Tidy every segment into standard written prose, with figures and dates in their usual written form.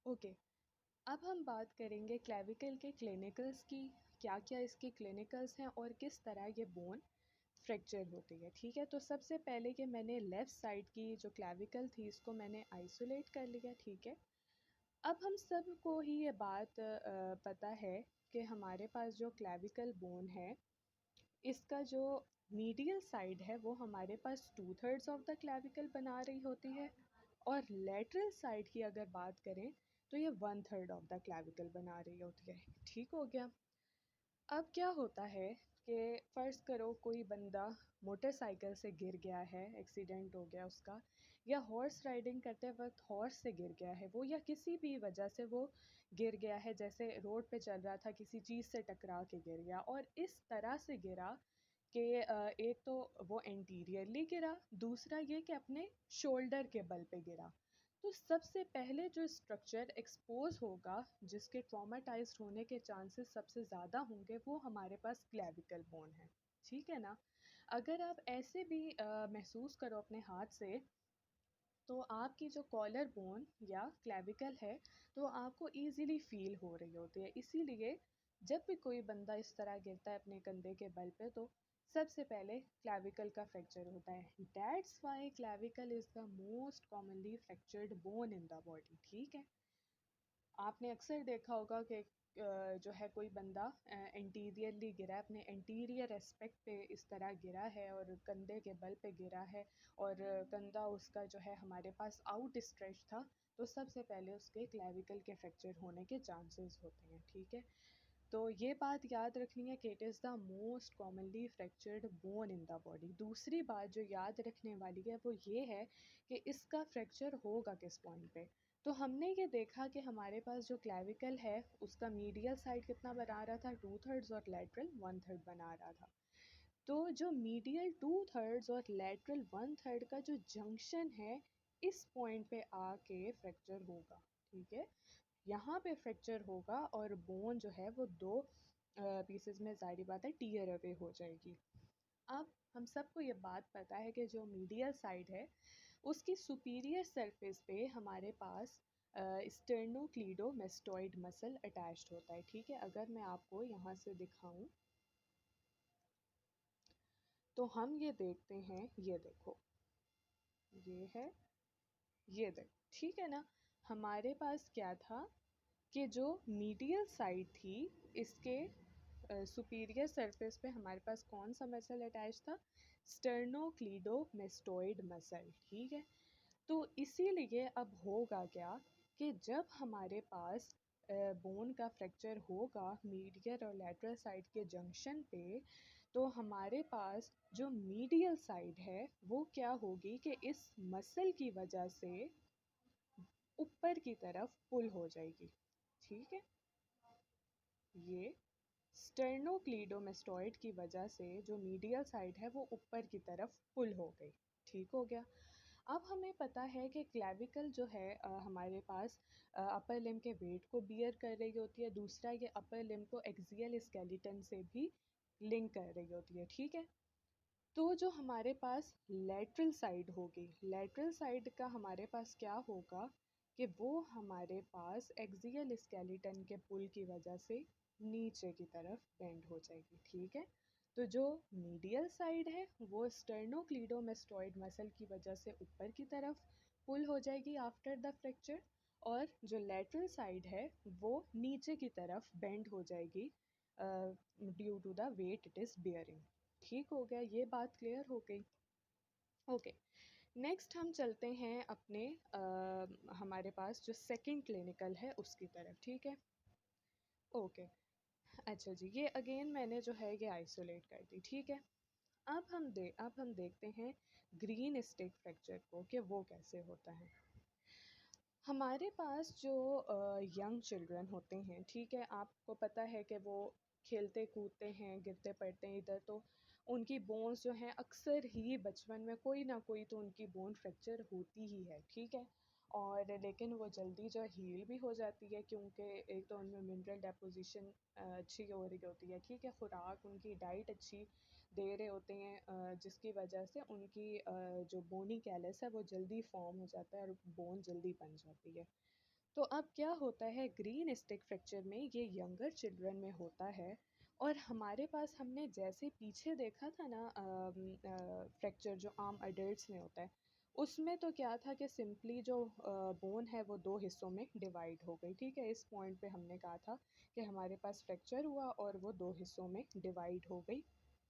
Okay, अब हम बात करेंगे क्लेविकल के क्लिनिकल्स की। क्या क्या इसके क्लिनिकल्स हैं और किस तरह ये बोन फ्रैक्चर होती है। ठीक है, तो सबसे पहले कि मैंने लेफ़्ट साइड की जो क्लेविकल थी इसको मैंने आइसोलेट कर लिया। ठीक है, अब हम सब को ही ये बात पता है कि हमारे पास जो क्लेविकल बोन है इसका जो मीडियल साइड है वो हमारे पास 2/3 ऑफ द क्लेविकल बना रही होती है, और लेटरल साइड की अगर बात करें तो ये 1/3 ऑफ द क्लेविकल बना रही होती है। ठीक हो गया। अब क्या होता है कि फ़र्ज़ करो कोई बंदा मोटरसाइकिल से गिर गया है, एक्सीडेंट हो गया उसका, या हॉर्स राइडिंग करते वक्त हॉर्स से गिर गया है वो, या किसी भी वजह से वो गिर गया है, जैसे रोड पे चल रहा था किसी चीज़ से टकरा के गिर गया, और इस तरह से गिरा कि एक तो वो एंटीरियरली गिरा, दूसरा ये कि अपने शोल्डर के बल पे गिरा। तो सबसे पहले जो स्ट्रक्चर एक्सपोज होगा, जिसके ट्रॉमाटाइज्ड होने के चांसेस सबसे ज़्यादा होंगे, वो हमारे पास क्लेविकल बोन है। ठीक है ना। अगर आप ऐसे भी महसूस करो अपने हाथ से, तो आपकी जो कॉलर बोन या क्लेविकल है तो आपको इजीली फील हो रही होती है। इसीलिए जब भी कोई बंदा इस तरह गिरता है अपने कंधे के बल पे, तो सबसे पहले क्लेविकल का फ्रैक्चर होता है। That's why clavicle is the most commonly fractured bone in the body. ठीक है, आपने अक्सर देखा होगा कि जो है कोई बंदा एंटीरियरली गिरा है, अपने एंटीरियर एस्पेक्ट पे इस तरह गिरा है और कंधे के बल पे गिरा है, और कंधा उसका जो है हमारे पास आउट स्ट्रेच था, तो सबसे पहले उसके क्लेविकल के फ्रैक्चर होने के चांसेस होते हैं। ठीक है, तो ये बात याद रखनी है कि it is the most commonly fractured bone in the body. दूसरी बात जो याद रखने वाली है वो ये है कि इसका फ्रैक्चर होगा किस पॉइंट पे। तो हमने ये देखा कि हमारे पास जो क्लेविकल है उसका मीडियल साइड कितना बना रहा था, 2/3, और लेटरल 1/3 बना रहा था। तो जो मीडियल 2/3 और लेटरल 1/3 का जो जंक्शन है, इस पॉइंट पे आके फ्रैक्चर होगा। ठीक है, यहाँ पे फ्रैक्चर होगा और बोन जो है वो दो पीसेस में ज़ाहिर बात है टीयर अवे हो जाएगी। अब हम सबको ये बात पता है कि जो मीडियल साइड है उसकी सुपीरियर सरफेस पे हमारे पास स्टर्नोक्लीडोमेस्टोइड मसल अटैच्ड होता है। ठीक है, अगर मैं आपको यहाँ से दिखाऊं तो हम ये देखते हैं, ये देखो, ये है, ये देखो। ठीक है ना, हमारे पास क्या था कि जो मीडियल साइड थी इसके सुपीरियर सरफेस पे हमारे पास कौन सा मसल अटैच था, स्टर्नोक्लीडोमेस्टोइड मसल। ठीक है, तो इसीलिए अब होगा क्या कि जब हमारे पास बोन का फ्रैक्चर होगा मीडियल और लेटरल साइड के जंक्शन पे, तो हमारे पास जो मीडियल साइड है वो क्या होगी कि इस मसल की वजह से ऊपर की तरफ पुल हो जाएगी। ठीक है, ये स्टर्नोक्लीडोमेस्टोइड की वजह से जो मीडियल साइड है वो ऊपर की तरफ पुल हो गई। ठीक हो गया। अब हमें पता है कि क्लेविकल जो है हमारे पास अपर लिम्ब के वेट को बियर कर रही होती है, दूसरा ये अपर लिम्ब को एक्सियल स्केलेटन से भी लिंक कर रही होती है। ठीक है, तो जो हमारे पास लेटरल साइड होगी, लेटरल साइड का हमारे पास क्या होगा कि वो हमारे पास एक्सियल स्केलेटन के पुल की वजह से नीचे की तरफ बेंड हो जाएगी। ठीक है, तो जो मीडियल साइड है वो स्टर्नोक्लीडोमेस्टोइड मसल की वजह से ऊपर की तरफ पुल हो जाएगी आफ्टर द फ्रैक्चर, और जो लेटरल साइड है वो नीचे की तरफ बेंड हो जाएगी due to the weight it is bearing. ठीक हो गया, ये बात क्लियर हो गई। ओके, नेक्स्ट हम चलते हैं अपने हमारे पास जो सेकंड क्लिनिकल है उसकी तरफ। ठीक है, ओके, अच्छा जी, ये अगेन मैंने जो है ये आइसोलेट कर दी। ठीक है, अब हम देखते हैं ग्रीन स्टिक फ्रैक्चर को कि वो कैसे होता है। हमारे पास जो यंग चिल्ड्रन होते हैं, ठीक है, आपको पता है कि वो खेलते कूदते हैं, गिरते पड़ते हैं इधर, तो उनकी बोन्स जो हैं अक्सर ही बचपन में कोई ना कोई तो उनकी बोन फ्रैक्चर होती ही है। ठीक है, और लेकिन वो जल्दी जो हील भी हो जाती है, क्योंकि एक तो उनमें मिनरल डेपोजिशन अच्छी हो रही होती है। ठीक है, खुराक उनकी डाइट अच्छी दे रहे होते हैं, जिसकी वजह से उनकी जो बोनी कैलस है वो जल्दी फॉर्म हो जाता है और बोन जल्दी बन जाती है। तो अब क्या होता है ग्रीन स्टिक फ्रैक्चर में, ये यंगर चिल्ड्रन में होता है। और हमारे पास हमने जैसे पीछे देखा था ना फ्रैक्चर जो आम अडल्ट्स में होता है, उसमें तो क्या था कि सिंपली जो बोन है वो दो हिस्सों में डिवाइड हो गई। ठीक है, इस पॉइंट पे हमने कहा था कि हमारे पास फ्रैक्चर हुआ और वो दो हिस्सों में डिवाइड हो गई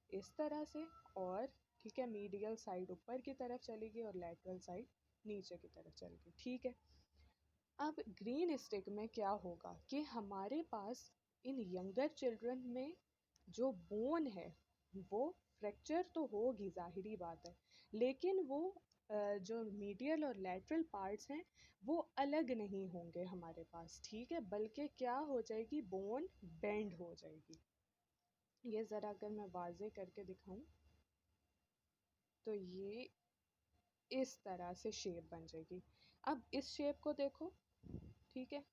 इस तरह से। और ठीक है, मीडियल साइड ऊपर की तरफ चली गई और लैटरल साइड नीचे की तरफ चली गई। ठीक है, अब ग्रीन स्टिक में क्या होगा कि हमारे पास इन यंगर चिल्ड्रन में जो बोन है वो फ्रैक्चर तो होगी, जाहिरी बात है, लेकिन वो जो मीडियल और लैटरल पार्ट्स हैं वो अलग नहीं होंगे हमारे पास। ठीक है, बल्कि क्या हो जाएगी, बोन बेंड हो जाएगी। ये ज़रा अगर मैं वाजे करके दिखाऊं तो ये इस तरह से शेप बन जाएगी। अब इस शेप को देखो, ठीक है,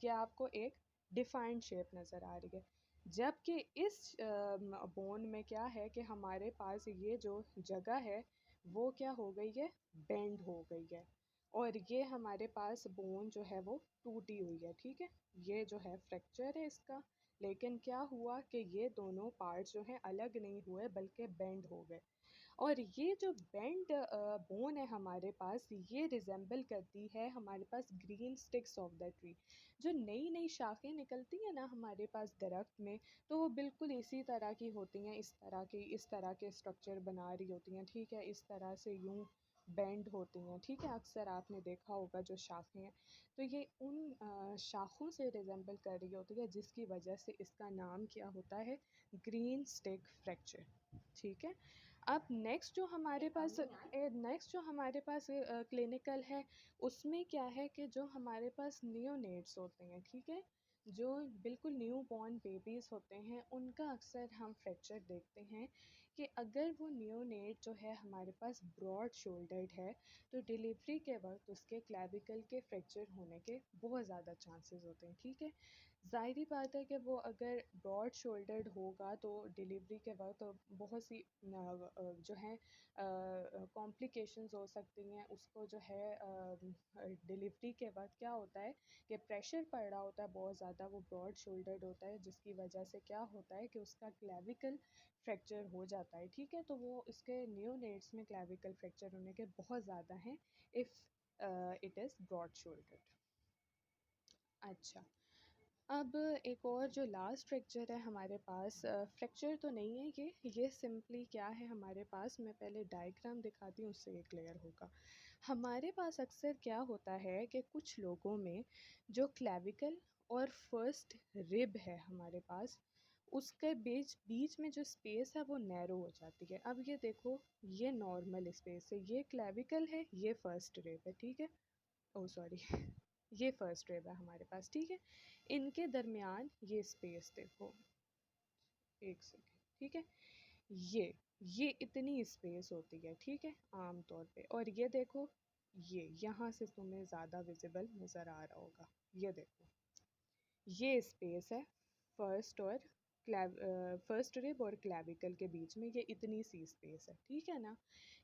ये आपको एक डिफाइंड शेप नज़र आ रही है। जबकि इस बोन में क्या है कि हमारे पास ये जो जगह है वो क्या हो गई है, बेंड हो गई है। और ये हमारे पास बोन जो है वो टूटी हुई है। ठीक है, ये जो है फ्रैक्चर है इसका, लेकिन क्या हुआ कि ये दोनों पार्ट्स जो हैं अलग नहीं हुए बल्कि बेंड हो गए। और ये जो बेंड बोन है हमारे पास, ये रिजेंबल करती है हमारे पास green sticks of the tree. जो नई नई शाखें निकलती हैं ना हमारे पास दरख्त में, तो वो बिल्कुल इसी तरह की होती हैं, इस तरह के स्ट्रक्चर बना रही होती हैं। ठीक है, इस तरह से यूं बेंड होती हैं। ठीक है, अक्सर आपने देखा होगा जो शाखें हैं, तो ये उन शाखों से रिजेंबल कर रही होती है, जिसकी वजह से इसका नाम क्या होता है, ग्रीन स्टिक फ्रैक्चर। ठीक है, अब नेक्स्ट जो हमारे पास क्लिनिकल है, उसमें क्या है कि जो हमारे पास नियोनेट्स होते हैं, ठीक है, जो बिल्कुल न्यू बॉर्न बेबीज़ होते हैं, उनका अक्सर हम फ्रैक्चर देखते हैं कि अगर वो नियोनेट जो है हमारे पास ब्रॉड शोल्डर्ड है, तो डिलीवरी के वक्त उसके क्लैविकल के फ्रैक्चर होने के बहुत ज़्यादा चांसेस होते हैं। ठीक है, ज़ाहिरी बात है कि वो अगर ब्रॉड शोल्डर्ड होगा तो डिलीवरी के वक्त बहुत सी जो है कॉम्प्लिकेशंस हो सकती हैं। उसको जो है डिलीवरी के वक्त क्या होता है कि प्रेशर पड़ रहा होता है बहुत ज़्यादा, वो ब्रॉड शोल्डर्ड होता है, जिसकी वजह से क्या होता है कि उसका क्लैविकल फ्रैक्चर हो जाता है। ठीक है, तो वो इसके नियोनेट्स में क्लैविकल फ्रैक्चर होने के बहुत ज़्यादा हैं if it is broad shouldered. अच्छा, अब एक और जो लास्ट फ्रैक्चर है हमारे पास, फ्रैक्चर तो नहीं है ये सिंपली क्या है हमारे पास, मैं पहले डायग्राम दिखाती हूँ, उससे ये क्लियर होगा। हमारे पास अक्सर क्या होता है कि कुछ लोगों में जो क्लैविकल और फर्स्ट रिब है हमारे पास, उसके बीच बीच में जो स्पेस है वो नैरो हो जाती है। अब ये देखो, ये नॉर्मल स्पेस है, ये क्लैविकल है, ये फर्स्ट रिब है। ठीक है, ओ सॉरी ये फर्स्ट रिब है हमारे पास। ठीक है, इनके दरमियान ये स्पेस देखो, एक सेकेंड। ठीक है, ये ये इतनी स्पेस होती है। ठीक है, आम तौर पे। और ये देखो, ये यहाँ से तुम्हें ज़्यादा विजिबल नज़र आ रहा होगा, ये देखो, ये स्पेस है फर्स्ट और फर्स्ट रिब और क्लैविकल के बीच में, ये इतनी सी स्पेस है। ठीक है ना,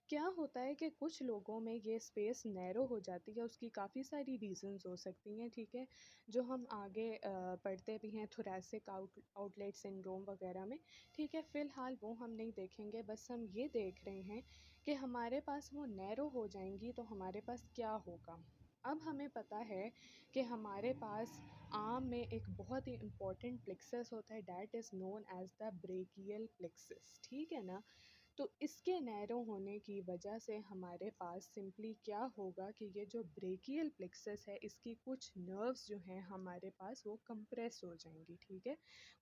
क्या होता है कि कुछ लोगों में ये स्पेस नैरो हो जाती है, उसकी काफ़ी सारी रीजंस हो सकती हैं। ठीक है, जो हम आगे पढ़ते भी हैं थोरैसिक आउटलेट सिंड्रोम वगैरह में। ठीक है, फ़िलहाल वो हम नहीं देखेंगे, बस हम ये देख रहे हैं कि हमारे पास वो नैरो हो जाएंगी तो हमारे पास क्या होगा। अब हमें पता है कि हमारे पास आम में एक बहुत ही इम्पॉर्टेंट प्लेक्सस होता है, that is known as the brachial plexus. ठीक है ना, तो इसके नैरो होने की वजह से हमारे पास सिंपली क्या होगा कि ये जो ब्रेकियल प्लेक्सस है, इसकी कुछ नर्व्स जो हैं हमारे पास वो कंप्रेस हो जाएंगी। ठीक है,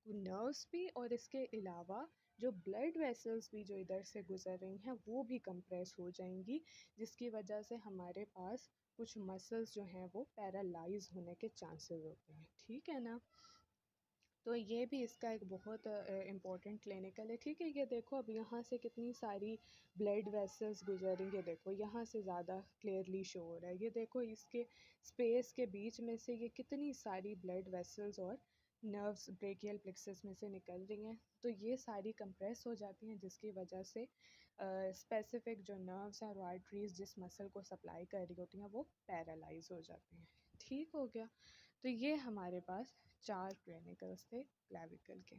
नर्व्स भी, और इसके अलावा जो ब्लड वेसल्स भी जो इधर से गुजर रही हैं वो भी कंप्रेस हो जाएंगी, जिसकी वजह से हमारे पास कुछ मसल्स जो हैं वो पैरालाइज होने के चांसेस होते हैं। ठीक है ना, तो ये भी इसका एक बहुत इम्पोर्टेंट क्लिनिकल है। ठीक है, ये देखो, अब यहाँ से कितनी सारी ब्लड वेसल्स गुजर रही है, देखो यहाँ से ज़्यादा क्लियरली शो हो रहा है। ये देखो, इसके स्पेस के बीच में से ये कितनी सारी ब्लड वेसल्स और नर्व्स ब्रेकियल प्लेक्सस में से निकल रही हैं, तो ये सारी कंप्रेस हो जाती हैं, जिसकी वजह से स्पेसिफिक जो नर्व्स हैं और आर्टरीज जिस मसल को सप्लाई कर रही होती हैं वो पैरालाइज हो जाती हैं। ठीक हो गया। तो ये हमारे पास 4 क्लिनिकल्स थे क्लेविकल के।